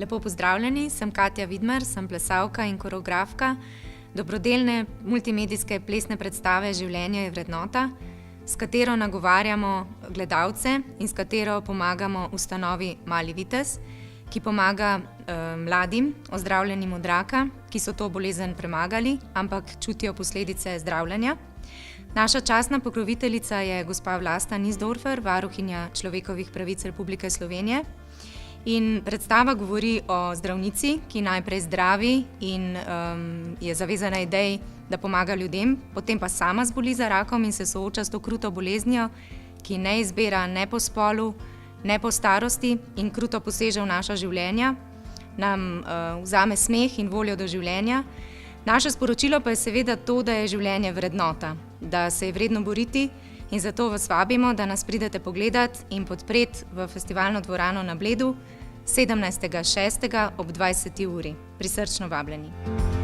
Lepo pozdravljeni, sem Katja Vidmar, sem plesalka in koreografka dobrodelne multimedijske plesne predstave Življenje je vrednota, s katero nagovarjamo gledalce in s katero pomagamo ustanovi Mali vitez, ki pomaga mladim ozdravljenim od raka, ki so to bolezen premagali, ampak čutijo posledice zdravljenja. Naša častna pokroviteljica je gospa Vlasta Nussdorfer, varuhinja človekovih pravic Republike Slovenije. In predstava govori o zdravnici, ki najprej zdravi in je zavezana ideji, da pomaga ljudem, potem pa sama zboli za rakom in se sooča s to kruto boleznijo, ki ne izbira ne po spolu, ne po starosti in kruto poseže v naša življenja, nam vzame smeh in voljo do življenja. Naše sporočilo pa je seveda to, da je življenje vrednota, da se je vredno boriti in zato vas vabimo, da nas pridete pogledat in podpret v festivalno dvorano na Bledu 17.6. ob 20. uri. Prisrčno vabljeni.